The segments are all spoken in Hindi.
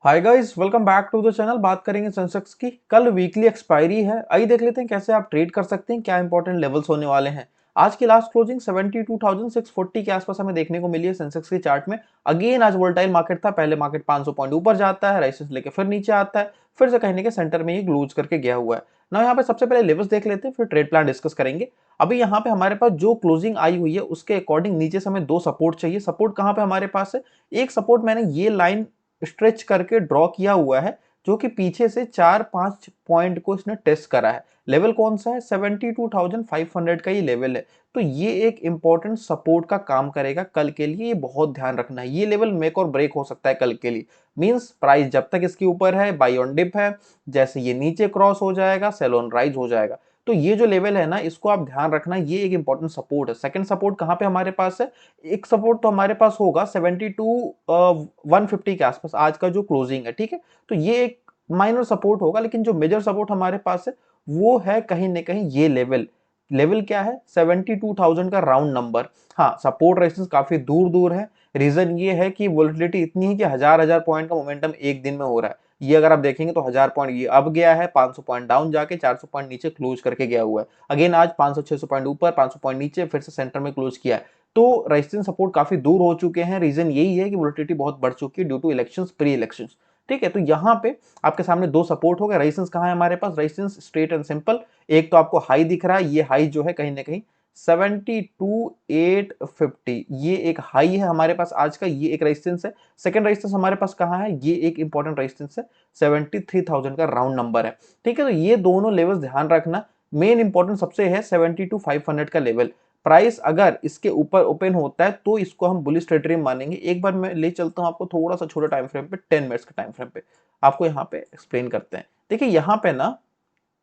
Hi guys, welcome back to the channel. बात करेंगे सेंसेक्स की। कल वीकली एक्सपायरी है। आइए देख लेते हैं कैसे आप ट्रेड कर सकते हैं, क्या इंपॉर्टेंट लेवल्स होने वाले हैं। आज की लास्ट क्लोजिंग 72,640 के आसपास हमें देखने को मिली है सेंसेक्स के चार्ट में। अगेन आज वोलेटाइल मार्केट था। पहले मार्केट 500 पॉइंट ऊपर जाता है, रेजिस्टेंस लेके फिर नीचे आता है, फिर से कहने के सेंटर में ही क्लोज करके गया हुआ है ना। यहाँ पे सबसे पहले लेवल्स देख लेते हैं, फिर ट्रेड प्लान डिस्कस करेंगे। अभी यहाँ पे हमारे पास जो क्लोजिंग आई हुई है उसके अकॉर्डिंग नीचे से हमें दो सपोर्ट चाहिए। सपोर्ट कहाँ पे हमारे पास है? एक सपोर्ट मैंने ये लाइन स्ट्रेच करके ड्रॉ किया हुआ है, जो कि पीछे से 4-5 पॉइंट को इसने टेस्ट करा है। लेवल कौन सा है? 72,500 का ये लेवल है। तो ये एक इंपॉर्टेंट सपोर्ट का काम करेगा कल के लिए। ये बहुत ध्यान रखना है, ये लेवल मेक और ब्रेक हो सकता है कल के लिए। मींस प्राइस जब तक इसके ऊपर है बाई ऑन डिप है, जैसे ये नीचे क्रॉस हो जाएगा सेल ऑन राइज हो जाएगा। तो ये जो लेवल है ना, इसको आप ध्यान रखना, ये एक इंपॉर्टेंट सपोर्ट है। सेकंड सपोर्ट कहां पे हमारे पास है? एक सपोर्ट तो हमारे पास होगा 72,150 के आसपास आज का जो क्लोजिंग है, ठीक है। तो ये एक माइनर सपोर्ट होगा, लेकिन जो मेजर सपोर्ट हमारे पास है वो है कहीं ना कहीं ये लेवल। लेवल क्या है? 72,000 का राउंड नंबर। हाँ, सपोर्ट रेजिस्टेंस काफी दूर दूर है। रीजन ये है कि वोलेटिलिटी इतनी है कि हजार हजार पॉइंट का मोमेंटम एक दिन में हो रहा है। ये अगर आप देखेंगे तो 1000 पॉइंट ये अब गया है, 500 पॉइंट डाउन जाके 400 पॉइंट नीचे क्लोज करके गया हुआ है। अगेन आज 500-600 पॉइंट ऊपर, 500 पॉइंट नीचे, फिर से सेंटर में क्लोज किया है। तो रेजिस्टेंस सपोर्ट काफी दूर हो चुके हैं। रीजन यही है कि वोलेटिलिटी बहुत बढ़ चुकी है due to elections, pre elections, ठीक है। तो यहाँ पे आपके सामने दो सपोर्ट हो गए। रेजिस्टेंस कहाँ है हमारे पास? Resistance straight and simple. एक तो आपको हाई दिख रहा है, ये हाई जो है कहीं ना कहीं 72,850, ये एक हाई है हमारे पास आज का, ये एक रेजिस्टेंस है। सेकंड रेजिस्टेंस हमारे पास कहाँ है? ये एक इंपॉर्टेंट रेजिस्टेंस है, 73,000 का राउंड नंबर है, ठीक है। तो ये दोनों लेवल्स ध्यान रखना। मेन इंपॉर्टेंट सबसे है 72,500 का लेवल। प्राइस अगर इसके ऊपर ओपन होता है तो इसको हम बुलिश टेरिटरी में मानेंगे। एक बार मैं ले चलता हूं आपको थोड़ा सा छोटा टाइम फ्रेम पे, 10 मिनट्स के टाइम फ्रेम पे, आपको यहाँ पे एक्सप्लेन करते हैं। देखिए यहाँ पे ना,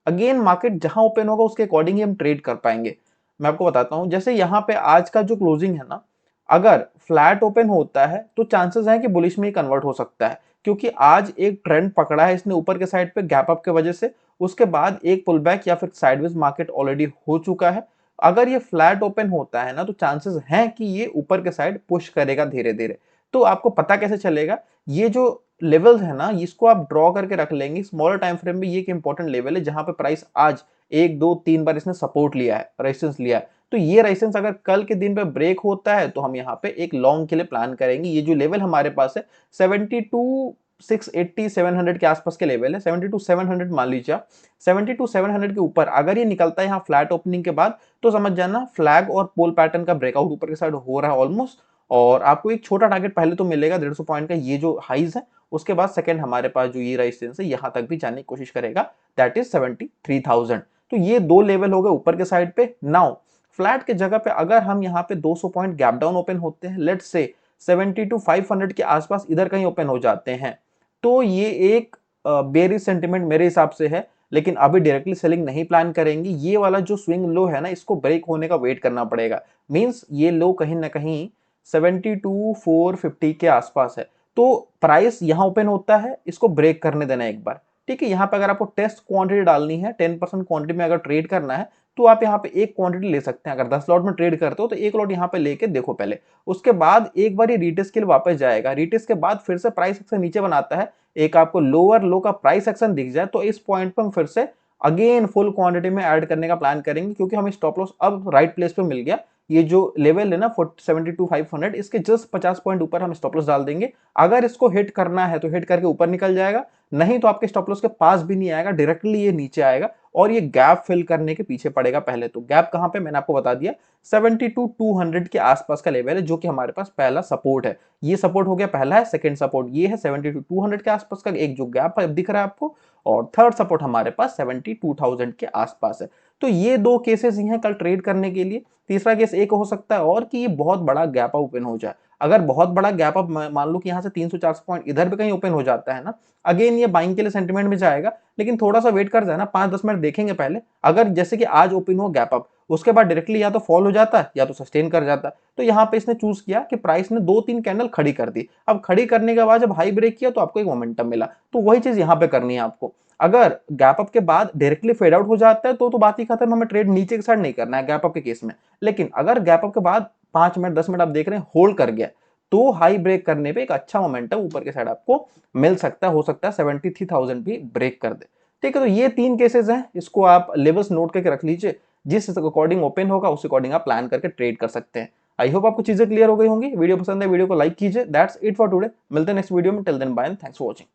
अगेन मार्केट जहां ओपन होगा उसके अकॉर्डिंग ही हम ट्रेड कर पाएंगे। मैं आपको बताता हूं, जैसे यहाँ पे आज का जो क्लोजिंग है ना, अगर फ्लैट ओपन होता है तो चांसेस है कि बुलिश में ही कन्वर्ट हो सकता है, क्योंकि आज एक ट्रेंड पकड़ा है इसने ऊपर के साइड पे गैप अप के वजह से। उसके बाद एक पुल बैक या फिर साइडवेज मार्केट ऑलरेडी हो चुका है। अगर ये फ्लैट ओपन होता है ना, तो चांसेस हैं कि ये ऊपर के साइड पुश करेगा धीरे धीरे। तो आपको पता कैसे चलेगा? ये जो लेवल्स है ना, इसको आप ड्रॉ करके रख लेंगे स्मॉलर टाइम फ्रेम में। ये एक इंपॉर्टेंट लेवल है जहां पे प्राइस आज 1-2-3 बार इसने सपोर्ट लिया है, रेजिस्टेंस लिया है। तो ये रेजिस्टेंस अगर कल के दिन पे ब्रेक होता है तो हम यहाँ पे एक लॉन्ग के लिए प्लान करेंगे। ये जो लेवल हमारे पास है 72,680-700 के आसपास के लेवल है, 72,700 मान लीजिए आप। 72,700 के ऊपर अगर ये निकलता है यहाँ फ्लैट ओपनिंग के बाद, तो समझ जाना फ्लैग और पोल पैटर्न का ब्रेकआउट ऊपर के साइड हो रहा है ऑलमोस्ट। और आपको एक छोटा टारगेट पहले तो मिलेगा 150 पॉइंट का, ये जो हाइज है। उसके बाद सेकंड हमारे पास जो ये रेजिस्टेंस है यहां तक भी जाने की कोशिश करेगा, दैट इज 73,000। तो ये दो लेवल हो गए ऊपर के साइड पे। नाउ फ्लैट के जगह पे अगर हम यहाँ पे 200 पॉइंट गैप डाउन ओपन होते हैं, लेट्स से 72,500 के आसपास इधर कहीं ओपन हो जाते हैं, तो ये एक बेयरिश सेंटिमेंट मेरे हिसाब से है। लेकिन अभी डायरेक्टली सेलिंग नहीं प्लान करेंगे। ये वाला जो स्विंग लो है ना, इसको ब्रेक होने का वेट करना पड़ेगा। मींस ये लो कहीं ना कहीं 72,450 के आसपास है। तो प्राइस यहां ओपन होता है, इसको ब्रेक करने देना एक बार, ठीक है। यहाँ पे अगर आपको टेस्ट क्वांटिटी डालनी है, 10% क्वांटिटी में अगर ट्रेड करना है, तो आप यहाँ पे एक क्वांटिटी ले सकते हैं। अगर 10 लॉट में ट्रेड करते हो तो एक लॉट यहाँ पे लेके देखो पहले। उसके बाद एक बार ये रीटेस्ट के लिए वापस जाएगा, रीटेस्ट के बाद फिर से प्राइस एक्शन नीचे बनाता है, एक आपको लोअर लो का प्राइस एक्शन दिख जाए, तो इस पॉइंट पर हम फिर से अगेन फुल क्वांटिटी में ऐड करने का प्लान करेंगे, क्योंकि हमें स्टॉप लॉस अब राइट प्लेस पे मिल गया। ये जो लेवल है ना 72,500, इसके जस्ट 50 पॉइंट ऊपर हम स्टॉप लॉस डाल देंगे। अगर इसको हिट करना है तो हिट करके ऊपर निकल जाएगा, नहीं तो आपके स्टॉप लॉस के पास भी नहीं आएगा, डायरेक्टली ये नीचे आएगा और ये गैप फिल करने के पीछे पड़ेगा। पहले तो गैप कहां पे, मैंने आपको बता दिया 72,200 के आसपास का लेवल है, जो कि हमारे पास पहला सपोर्ट है। ये सपोर्ट हो गया पहला है। सेकंड सपोर्ट ये है 72,200 के आसपास का एक जो गैप है दिख रहा है आपको। और थर्ड सपोर्ट हमारे पास 72,000 के आसपास है। तो ये दो केसेस ही हैं कल ट्रेड करने के लिए। तीसरा केस एक हो सकता है और कि ये बहुत बड़ा गैप अप ओपन हो जाए। अगर बहुत बड़ा गैप अप मान लो कि यहाँ से 300-400 पॉइंट इधर भी कहीं ओपन हो जाता है ना, अगेन ये बाइंग के लिए सेंटीमेंट में जाएगा। लेकिन थोड़ा सा वेट कर जाए ना, 5-10 मिनट देखेंगे पहले। अगर जैसे कि आज ओपन हो गैप अप, उसके बाद डायरेक्टली या तो फॉल हो जाता है या तो सस्टेन कर जाता है। तो यहाँ पे इसने चूज किया कि प्राइस ने 2-3 कैंडल खड़ी कर दी। अब खड़ी करने के बाद जब हाई ब्रेक किया तो आपको एक मोमेंटम मिला। तो वही चीज यहाँ पे करनी है आपको। अगर गैप अप के बाद डायरेक्टली फेड आउट हो जाता है तो बात ही खत्म, हमें ट्रेड नीचे के साइड नहीं करना है गैप अप के केस में। लेकिन अगर गैप अप के बाद 5 मिनट 10 मिनट आप देख रहे हैं होल्ड कर गया, तो हाई ब्रेक करने पे एक अच्छा मोमेंटम ऊपर के साइड आपको मिल सकता है, हो सकता है 73,000 भी ब्रेक कर दे। ठीक है, तो ये 3 केसेस हैं, इसको आप लेवल्स नोट करके रख लीजिए, जिस अकॉर्डिंग ओपन होगा उस अकॉर्डिंग आप प्लान करके ट्रेड कर सकते हैं। आई होप आपको चीजें क्लियर हो गई होंगी। वीडियो पसंद है वीडियो को लाइक कीजिए। दैट्स इट फॉर टुडे, मिलते हैं नेक्स्ट वीडियो में। Till then bye and thanks for watching.